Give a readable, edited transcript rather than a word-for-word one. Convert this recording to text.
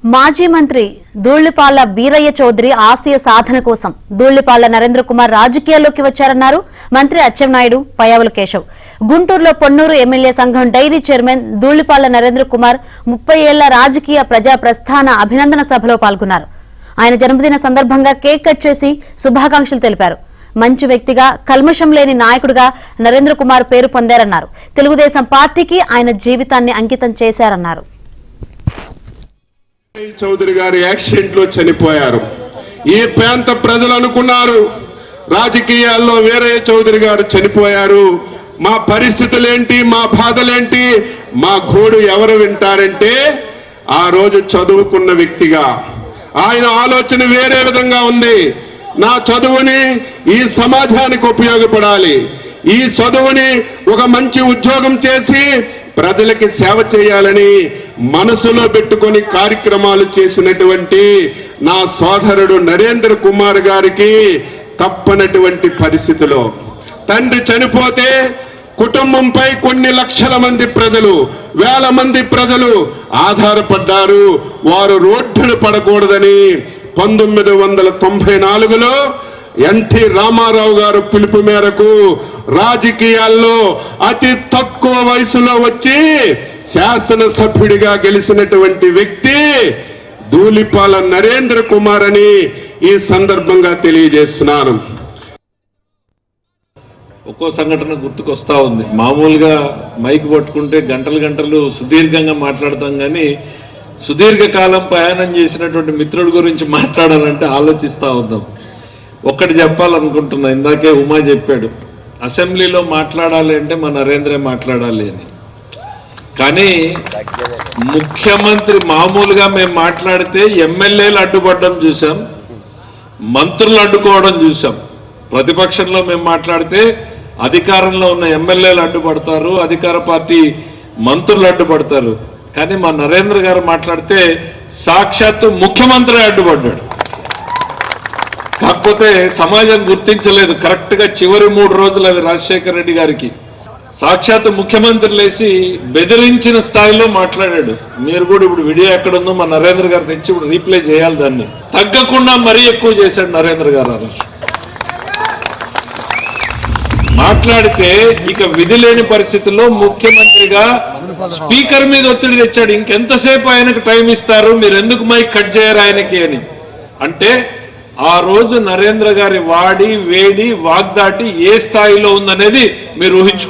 మాజీ మంత్రి ధూళిపాళ్ల వీరయ్య చౌదరి ఆశయ సాధన కోసం ధూళిపాళ్ల నరేంద్ర కుమార్ రాజకీయాల్లోకి వచ్చారన్నారు మంత్రి అచ్చెన్నాయుడు, పయ్యావుల కేశవ్. గుంటూరులో పొన్నూరు ఎమ్మెల్యే సంఘం డైరీ చైర్మన్ ధూళిపాళ్ల నరేంద్ర కుమార్ 30 ఏళ్ల రాజకీయ ప్రజా ప్రస్థాన అభినందన సభలో పాల్గొన్నారు. ఆయన జన్మదిన సందర్భంగా కేక్ కట్ చేసి శుభాకాంక్షలు తెలిపారు. మంచి వ్యక్తిగా, కల్మషం లేని నాయకుడిగా నరేంద్ర కుమార్ పేరు పొందారన్నారు. తెలుగుదేశం పార్టీకి ఆయన జీవితాన్ని అంకితం చేశారన్నారు. చౌదరి గారు యాక్సిడెంట్ లో చనిపోయారు. ఈ ప్రాంత ప్రజలు అనుకున్నారు రాజకీయాల్లో వీరయ్య చౌదరి గారు చనిపోయారు, మా పరిస్థితులేంటి, మా బాధలేంటి, మా గోడు ఎవరు వింటారంటే ఆ రోజు చదువుకున్న వ్యక్తిగా ఆయన ఆలోచన వేరే విధంగా ఉంది. నా చదువుని ఈ సమాజానికి ఉపయోగపడాలి, ఈ చదువుని ఒక మంచి ఉద్యోగం చేసి ప్రజలకి సేవ చేయాలని మనసులో పెట్టుకొని కార్యక్రమాలు చేసినటువంటి నా సోదరుడు నరేంద్ర కుమార్ గారికి తప్పనటువంటి పరిస్థితిలో తండ్రి చనిపోతే కుటుంబంపై కొన్ని లక్షల మంది ప్రజలు, వేల మంది ప్రజలు ఆధారపడ్డారు. వారు రోడ్డున పడకూడదని 1994లో ఎన్టీ రామారావు గారు పిలుపు మేరకు రాజకీయాల్లో అతి తక్కువ వయసులో వచ్చి శాసనసభ్యుడిగా గెలిచినటువంటి వ్యక్తి ధూళిపాళ్ల నరేంద్ర కుమార్ అని ఈ సందర్భంగా తెలియజేస్తున్నాను. ఒక్కో సంఘటన గుర్తుకొస్తా ఉంది. మామూలుగా మైక్ పట్టుకుంటే గంటలు గంటలు సుదీర్ఘంగా మాట్లాడతాం, కానీ సుదీర్ఘకాలం ప్రయాణం చేసినటువంటి మిత్రుడి గురించి మాట్లాడాలంటే ఆలోచిస్తూ ఉందాం. ఒక్కటి చెప్పాలనుకుంటున్నా, ఇందాకే ఉమా చెప్పాడు, అసెంబ్లీలో మాట్లాడాలి అంటే మా నరేంద్రే మాట్లాడాలి అని. కానీ ముఖ్యమంత్రి మామూలుగా మేము మాట్లాడితే ఎమ్మెల్యేలు అడ్డుపడడం చూసాం, మంత్రులు అడ్డుకోవడం చూసాం. ప్రతిపక్షంలో మేము మాట్లాడితే అధికారంలో ఉన్న ఎమ్మెల్యేలు అడ్డుపడతారు, అధికార పార్టీ మంత్రులు అడ్డుపడతారు. కానీ మా నరేంద్ర గారు మాట్లాడితే సాక్షాత్తు ముఖ్యమంత్రి అడ్డుపడ్డాడు. కాకపోతే సమాజం గుర్తించలేదు. కరెక్ట్ గా చివరి 3 రోజులు అవి రాజశేఖర రెడ్డి గారికి సాక్షాత్తు ముఖ్యమంత్రి లేచి బెదిరించిన స్థాయిలో మాట్లాడాడు. మీరు కూడా ఇప్పుడు వీడియో ఎక్కడుందో మా నరేంద్ర గారు తెచ్చి ఇప్పుడు రీప్లే చేయాలి. దాన్ని తగ్గకుండా మరీ ఎక్కువ చేశాడు నరేంద్ర గారు. ఆ రోజు మాట్లాడితే ఇక విధి లేని పరిస్థితుల్లో ముఖ్యమంత్రిగా స్పీకర్ మీద ఒత్తిడి తెచ్చాడు. ఇంకెంతసేపు ఆయనకు టైం ఇస్తారు, మీరు ఎందుకు మైక్ కట్ చేయరు ఆయనకి అని. అంటే ఆ రోజు నరేంద్ర గారి వాడి వేడి వాగ్దాటి ఏ స్థాయిలో ఉందనేది మీరు ఊహించుకో.